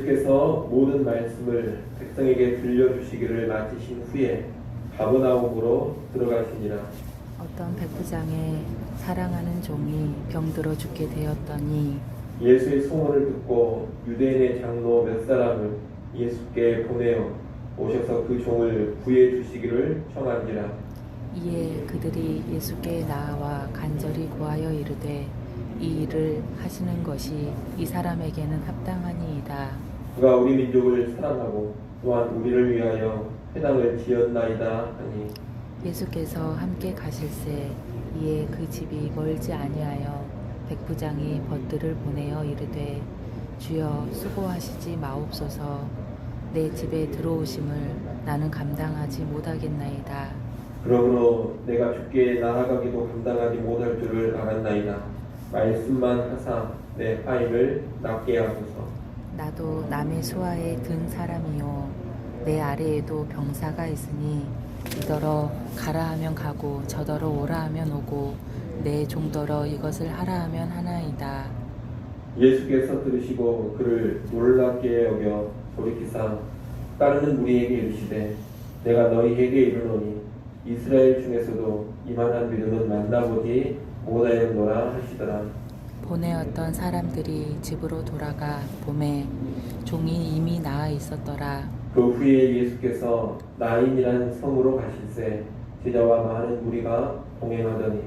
께서 모든 말씀을 백성에게 들려주시기를 마치신 후에 가버나움으로 들어가시니라. 어떤 백부장의 사랑하는 종이 병들어 죽게 되었더니 예수의 소문을 듣고 유대인의 장로 몇 사람을 예수께 보내어 오셔서 그 종을 구해 주시기를 청한지라. 이에 그들이 예수께 나아와 간절히 구하여 이르되 이 일을 하시는 것이 이 사람에게는 합당하니이다. 그가 우리 민족을 사랑하고 또한 우리를 위하여 회당을 지었나이다 하니 예수께서 함께 가실새 이에 그 집이 멀지 아니하여 백부장이 벗들을 보내어 이르되 주여 수고하시지 마옵소서. 내 집에 들어오심을 나는 감당하지 못하겠나이다. 그러므로 내가 주께 나아가기도 감당하지 못할 줄을 알았나이다. 말씀만 하사 내 파임을 낫게 하소서. 나도 남의 수하에 든 사람이요 내 아래에도 병사가 있으니 이더러 가라 하면 가고 저더러 오라 하면 오고 내 종더러 이것을 하라 하면 하나이다. 예수께서 들으시고 그를 놀랍게 여겨 돌이키사 따르는 무리에게 이르시되 내가 너희에게 이르노니 이스라엘 중에서도 이만한 믿음은 만나보지 못하였노라 하시더라. 보내었던 사람들이 집으로 돌아가 보매 종이 이미 나아 있었더라. 그 후에 예수께서 나인이라는 성으로 가실새 제자와 많은 무리가 동행하더니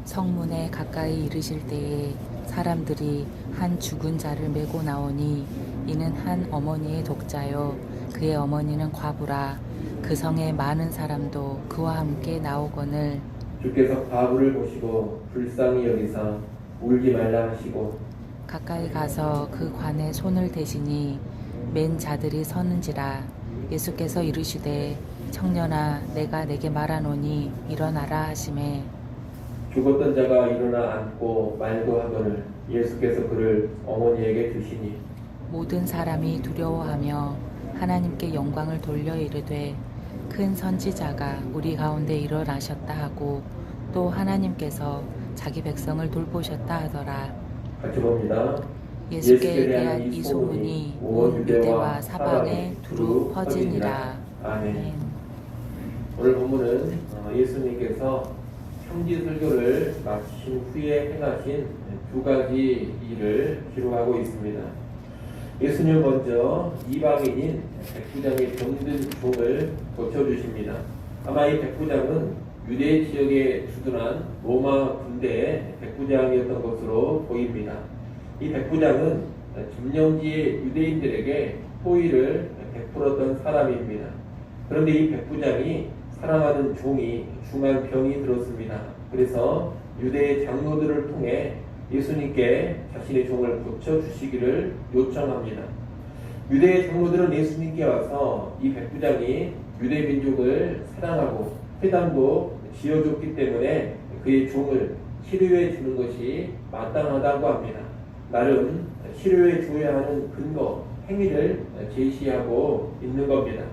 성문에 가까이 이르실 때에 사람들이 한 죽은 자를 메고 나오니 이는 한 어머니의 독자요 그의 어머니는 과부라. 그 성에 많은 사람도 그와 함께 나오거늘 주께서 과부를 보시고 불쌍히 여기사 울지 말라 하시고 가까이 가서 그 관에 손을 대시니 맨 자들이 서는지라. 예수께서 이르시되 청년아 내가 내게 말하노니 일어나라 하시매 죽었던 자가 일어나 앉고 말도 하거늘 예수께서 그를 어머니에게 주시니 모든 사람이 두려워하며 하나님께 영광을 돌려 이르되 큰 선지자가 우리 가운데 일어나셨다 하고 또 하나님께서 자기 백성을 돌보셨다 하더라. 같이 봅니다. 예수께 대한 이 소문이 온 유대와 사방에 두루 퍼지니라. 아멘. 오늘 본문은 예수님께서 평지 설교를 마치신 후에 행하신 두 가지 일을 기록하고 있습니다. 예수님 먼저 이방인인 백부장의 병든 종을 고쳐주십니다. 아마 이 백부장은 유대 지역에 주둔한 로마 군대의 백부장이었던 것으로 보입니다. 이 백부장은 점령지의 유대인들에게 호의를 베풀었던 사람입니다. 그런데 이 백부장이 사랑하는 종이 중한 병이 들었습니다. 그래서 유대의 장로들을 통해 예수님께 자신의 종을 고쳐주시기를 요청합니다. 유대의 장로들은 예수님께 와서 이 백부장이 유대 민족을 사랑하고 회당도 지어줬기 때문에 그의 종을 치료해 주는 것이 마땅하다고 합니다. 나름 치료해 줘야 하는 근거, 행위를 제시하고 있는 겁니다.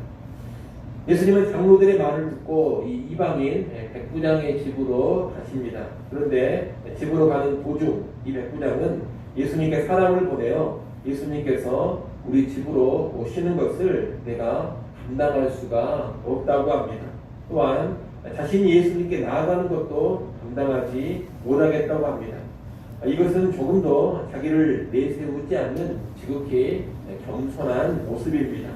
예수님은 장로들의 말을 듣고 이 이방인 백부장의 집으로 가십니다. 그런데 집으로 가는 도중 이 백부장은 예수님께 사람을 보내어 예수님께서 우리 집으로 오시는 것을 내가 감당할 수가 없다고 합니다. 또한 자신이 예수님께 나아가는 것도 감당하지 못하겠다고 합니다. 이것은 조금도 자기를 내세우지 않는 지극히 겸손한 모습입니다.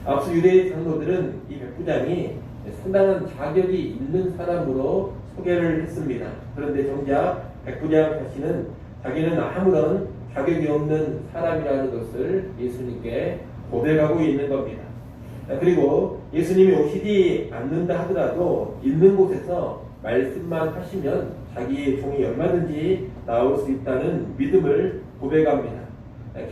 앞서 유대의 장로들은 이 백부장이 상당한 자격이 있는 사람으로 소개를 했습니다. 그런데 정작 백부장 자신은 자기는 아무런 자격이 없는 사람이라는 것을 예수님께 고백하고 있는 겁니다. 그리고 예수님이 오시지 않는다 하더라도 있는 곳에서 말씀만 하시면 자기의 종이 얼마든지 나올 수 있다는 믿음을 고백합니다.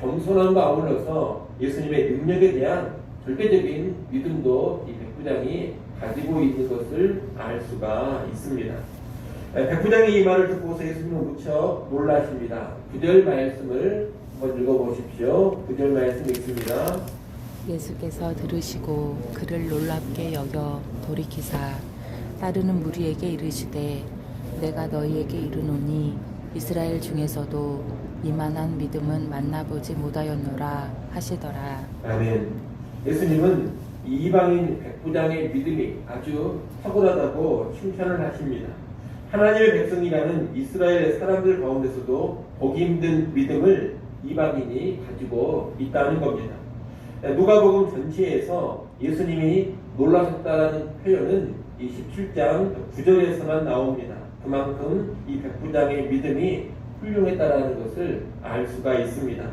겸손함과 아울러서 예수님의 능력에 대한 절대적인 믿음도 이 백부장이 가지고 있는 것을 알 수가 있습니다. 백부장이 이 말을 듣고서 예수님은 무척 놀라십니다. 9절 말씀을 한번 읽어보십시오. 9절 말씀 읽습니다. 예수께서 들으시고 그를 놀랍게 여겨 돌이키사 따르는 무리에게 이르시되 내가 너희에게 이르노니 이스라엘 중에서도 이만한 믿음은 만나보지 못하였노라 하시더라. 아멘. 예수님은 이 이방인 백부장의 믿음이 아주 탁월하다고 칭찬을 하십니다. 하나님의 백성이라는 이스라엘 사람들 가운데서도 보기 힘든 믿음을 이방인이 가지고 있다는 겁니다. 누가복음 전체에서 예수님이 놀라셨다라는 표현은 이 17장 9절에서만 나옵니다. 그만큼 이 백부장의 믿음이 훌륭했다라는 것을 알 수가 있습니다.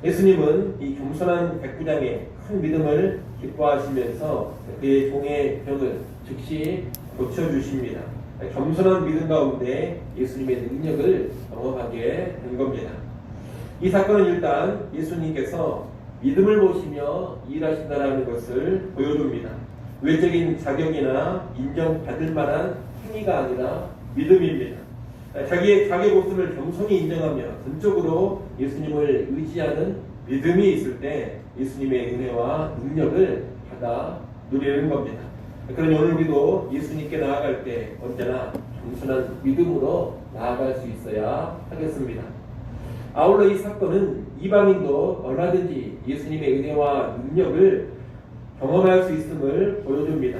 예수님은 이 겸손한 백부장의 큰 믿음을 기뻐하시면서 그의 종의 병을 즉시 고쳐주십니다. 겸손한 믿음 가운데 예수님의 능력을 경험하게 된 겁니다. 이 사건은 일단 예수님께서 믿음을 보시며 일하신다는 것을 보여줍니다. 외적인 자격이나 인정받을 만한 행위가 아니라 믿음입니다. 자기의 자격 모습을 겸손히 인정하며 전적으로 예수님을 의지하는 믿음이 있을 때 예수님의 은혜와 능력을 받아 누리는 겁니다. 그러니 오늘 우리도 예수님께 나아갈 때 언제나 겸손한 믿음으로 나아갈 수 있어야 하겠습니다. 아울러 이 사건은 이방인도 얼마든지 예수님의 은혜와 능력을 경험할 수 있음을 보여줍니다.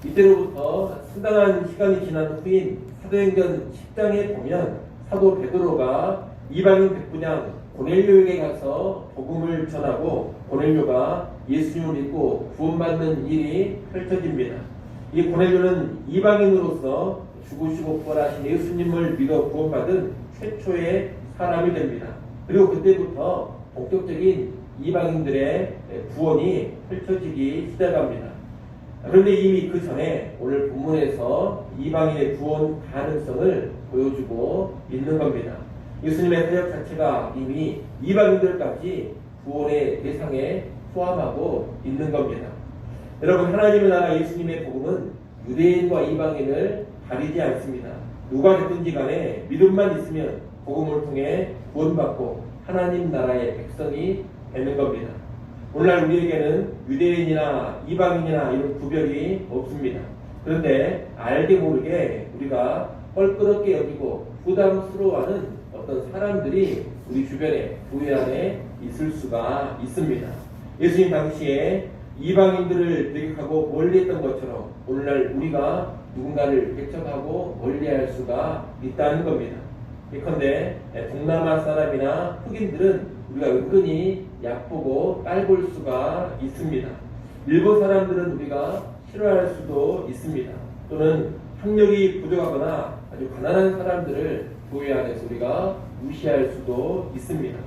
이때로부터 상당한 시간이 지난 후인 사도행전 10장에 보면 사도 베드로가 이방인 백부장 고넬료에게 가서 복음을 전하고 고넬료가 예수님을 믿고 구원받는 일이 펼쳐집니다. 이 고넬료는 이방인으로서 죽으시고 부활하신 예수님을 믿어 구원받은 최초의 사람이 됩니다. 그리고 그때부터 본격적인 이방인들의 구원이 펼쳐지기 시작합니다. 그런데 이미 그 전에 오늘 본문에서 이방인의 구원 가능성을 보여주고 있는 겁니다. 예수님의 사역 자체가 이미 이방인들까지 구원의 대상에 포함하고 있는 겁니다. 여러분, 하나님의 나라 예수님의 복음은 유대인과 이방인을 가리지 않습니다. 누가 됐든지 간에 믿음만 있으면 복음을 통해 구원받고 하나님 나라의 백성이 되는 겁니다. 오늘날 우리에게는 유대인이나 이방인이나 이런 구별이 없습니다. 그런데 알게 모르게 우리가 껄끄럽게 여기고 부담스러워하는 어떤 사람들이 우리 주변에 교회 안에 있을 수가 있습니다. 예수님 당시에 이방인들을 대적하고 멀리했던 것처럼 오늘날 우리가 누군가를 배척하고 멀리할 수가 있다는 겁니다. 예컨대 동남아 사람이나 흑인들은 우리가 은근히 약보고 깔볼 수가 있습니다. 일본 사람들은 우리가 싫어할 수도 있습니다. 또는 학력이 부족하거나 아주 가난한 사람들을 교회 안에서 우리가 무시할 수도 있습니다.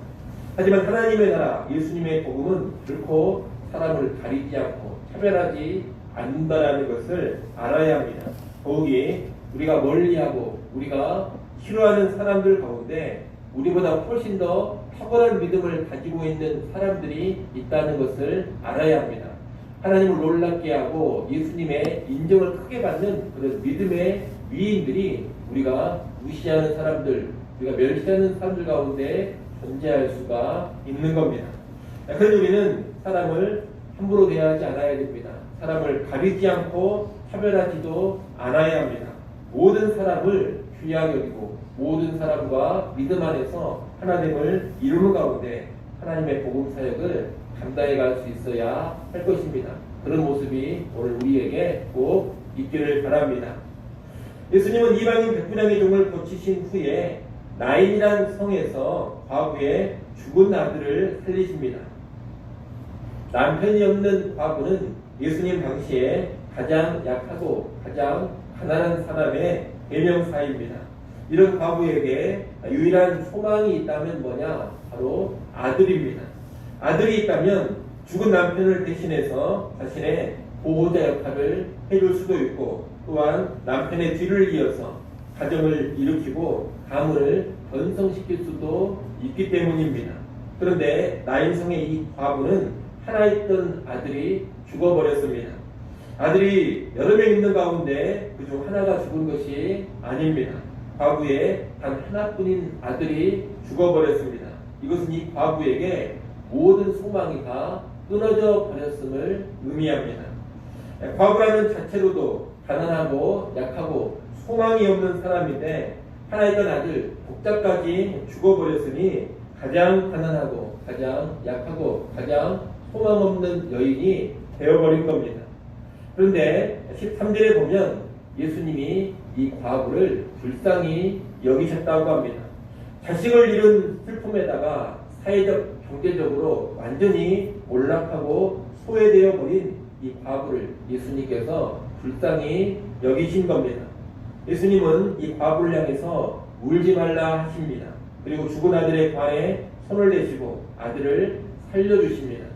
하지만 하나님의 나라 예수님의 복음은 결코 사람을 가리지 않고 차별하지 않는다는 것을 알아야 합니다. 더욱이 우리가 멀리하고 우리가 싫어하는 사람들 가운데 우리보다 훨씬 더 탁월한 믿음을 가지고 있는 사람들이 있다는 것을 알아야 합니다. 하나님을 놀랍게 하고 예수님의 인정을 크게 받는 그런 믿음의 위인들이 우리가 무시하는 사람들, 우리가 멸시하는 사람들 가운데 존재할 수가 있는 겁니다. 그래서 우리는 사람을 함부로 대하지 않아야 됩니다. 사람을 가리지 않고 차별하지도 않아야 합니다. 모든 사람을 귀하게 여기고 모든 사람과 믿음 안에서 하나됨을 이루는 가운데 하나님의 복음 사역을 감당해 갈 수 있어야 할 것입니다. 그런 모습이 오늘 우리에게 꼭 있기를 바랍니다. 예수님은 이방인 백부장의 종을 고치신 후에 나인이라는 성에서 과부의 죽은 아들을 살리십니다. 남편이 없는 과부는 예수님 당시에 가장 약하고 가장 가난한 사람의 대명사입니다. 이런 과부에게 유일한 소망이 있다면 뭐냐? 바로 아들입니다. 아들이 있다면 죽은 남편을 대신해서 자신의 보호자 역할을 해줄 수도 있고 또한 남편의 뒤를 이어서 가정을 일으키고 가문을 번성시킬 수도 있기 때문입니다. 그런데 나인성의 이 과부는 하나 있던 아들이 죽어버렸습니다. 아들이 여러 명 있는 가운데 그중 하나가 죽은 것이 아닙니다. 과부의 단 하나뿐인 아들이 죽어버렸습니다. 이것은 이 과부에게 모든 소망이 다 끊어져 버렸음을 의미합니다. 과부라는 자체로도 가난하고 약하고 소망이 없는 사람인데 하나 있던 아들 독자까지 죽어버렸으니 가장 가난하고 가장 약하고 가장 소망 없는 여인이 되어버린 겁니다. 그런데 13절에 보면 예수님이 이 과부를 불쌍히 여기셨다고 합니다. 자식을 잃은 슬픔에다가 사회적, 경제적으로 완전히 몰락하고 소외되어 버린 이 과부를 예수님께서 불쌍히 여기신 겁니다. 예수님은 이 과부를 향해서 울지 말라 하십니다. 그리고 죽은 아들의 관에 손을 대시고 아들을 살려주십니다.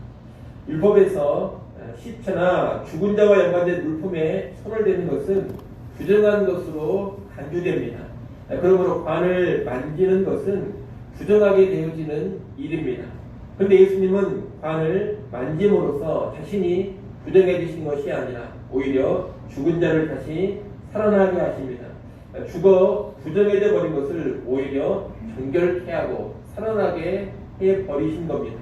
율법에서 시체나 죽은 자와 연관된 물품에 손을 대는 것은 부정한 것으로 간주됩니다. 그러므로 관을 만지는 것은 부정하게 되어지는 일입니다. 그런데 예수님은 관을 만짐으로써 자신이 부정해지신 것이 아니라 오히려 죽은 자를 다시 살아나게 하십니다. 죽어 부정해져 버린 것을 오히려 정결케 하고 살아나게 해버리신 겁니다.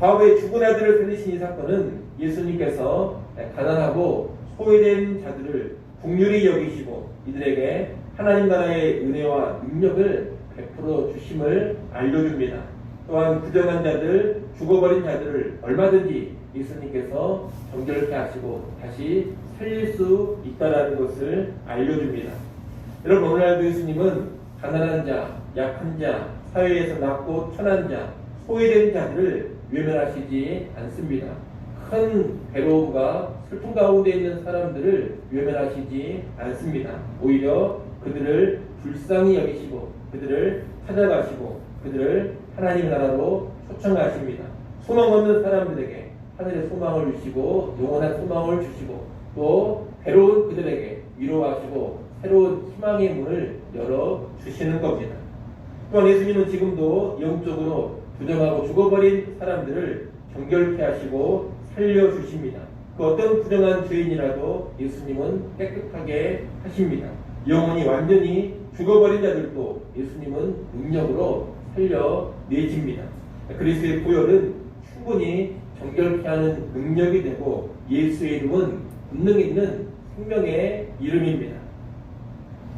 과거의 죽은 아들을 살리신 이 사건은 예수님께서 가난하고 소외된 자들을 긍휼히 여기시고 이들에게 하나님 나라의 은혜와 능력을 베풀어 주심을 알려줍니다. 또한 부정한 자들, 죽어버린 자들을 얼마든지 예수님께서 정결케 하시고 다시 살릴 수 있다는 것을 알려줍니다. 여러분, 오늘날도 예수님은 가난한 자, 약한 자, 사회에서 낮고 천한 자, 소외된 자들을 외면하시지 않습니다. 큰 괴로움과 슬픔 가운데 있는 사람들을 외면하시지 않습니다. 오히려 그들을 불쌍히 여기시고 그들을 찾아가시고 그들을 하나님 나라로 초청하십니다. 소망 없는 사람들에게 하늘의 소망을 주시고 영원한 소망을 주시고 또 괴로운 그들에게 위로하시고 새로운 희망의 문을 열어주시는 겁니다. 또한 예수님은 지금도 영적으로 부정하고 죽어버린 사람들을 정결케 하시고 살려주십니다. 그 어떤 부정한 죄인이라도 예수님은 깨끗하게 하십니다. 영혼이 완전히 죽어버린 자들도 예수님은 능력으로 살려내십니다. 그리스도의 보혈은 충분히 정결케 하는 능력이 되고 예수의 이름은 권능 있는 생명의 이름입니다.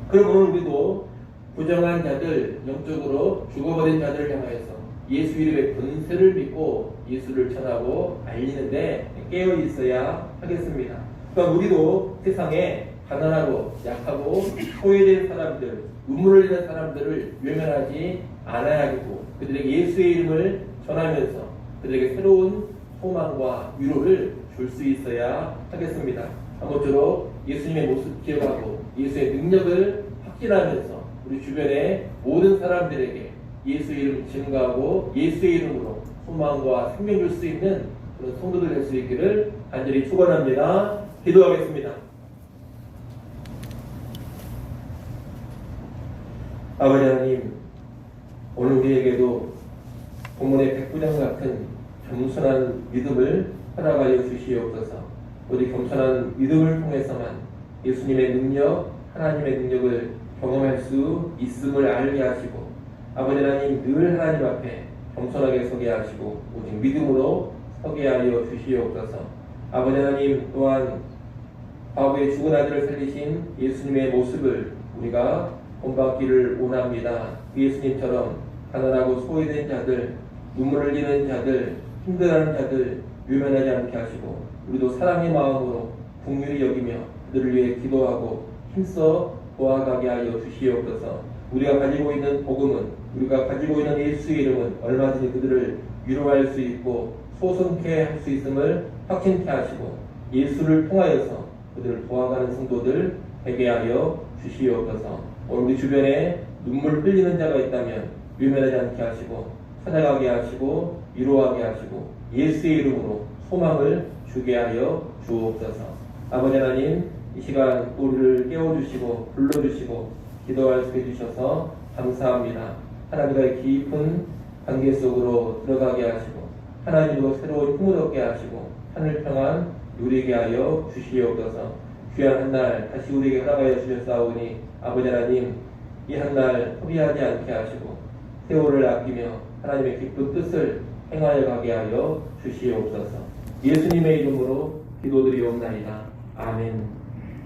그럼 오늘 우리도 부정한 자들, 영적으로 죽어버린 자들을 향하여서 예수 이름의 권세를 믿고 예수를 전하고 알리는데 깨어 있어야 하겠습니다. 그러니까 우리도 세상에 가난하고 약하고 소외된 사람들, 눈물을 흘리는 사람들을 외면하지 않아야 하고 그들에게 예수의 이름을 전하면서 그들에게 새로운 소망과 위로를 줄 수 있어야 하겠습니다. 아무쪼록 예수님의 모습 기억하고 예수의 능력을 확신하면서 우리 주변의 모든 사람들에게 예수의 이름 증거하고 예수의 이름으로 소망과 생명 줄 수 있는 그런 성도들 될 수 있기를 간절히 축원합니다. 기도하겠습니다. 아버지 하나님, 오늘 우리에게도 본문의 백부장 같은 겸손한 믿음을 허락하여 주시옵소서. 우리 겸손한 믿음을 통해서만 예수님의 능력, 하나님의 능력을 경험할 수 있음을 알게 하시고 아버지 하나님 늘 하나님 앞에 겸손하게 서게 하시고 오직 믿음으로 서게 하여 주시옵소서. 아버지 하나님 또한 과거의 죽은 아들을 살리신 예수님의 모습을 우리가 본받기를 원합니다. 예수님처럼 가난하고 소외된 자들, 눈물을 흘리는 자들, 힘들어하는 자들 외면하지 않게 하시고 우리도 사랑의 마음으로 긍휼히 여기며 그들을 위해 기도하고 힘써 도와가게 하여 주시옵소서. 우리가 가지고 있는 복음은 우리가 가지고 있는 예수의 이름은 얼마든지 그들을 위로할 수 있고 소송케 할 수 있음을 확신케 하시고 예수를 통하여서 그들을 도와가는 성도들 되게 하여 주시옵소서. 오늘 우리 주변에 눈물 흘리는 자가 있다면 외면하지 않게 하시고 찾아가게 하시고 위로하게 하시고 예수의 이름으로 소망을 주게 하여 주옵소서. 아버지 하나님, 이 시간 우리를 깨워주시고 불러주시고 기도할 수 해주셔서 감사합니다. 하나님과의 깊은 관계 속으로 들어가게 하시고 하나님으로 새로운 힘을 얻게 하시고 하늘 평안 누리게 하여 주시옵소서. 귀한 한날 다시 우리에게 허락하여 주셨사오니 아버지 하나님, 이 한날 허비하지 않게 하시고 세월을 아끼며 하나님의 기쁜 뜻을 행하여 가게 하여 주시옵소서. 예수님의 이름으로 기도드리옵나이다. 아멘.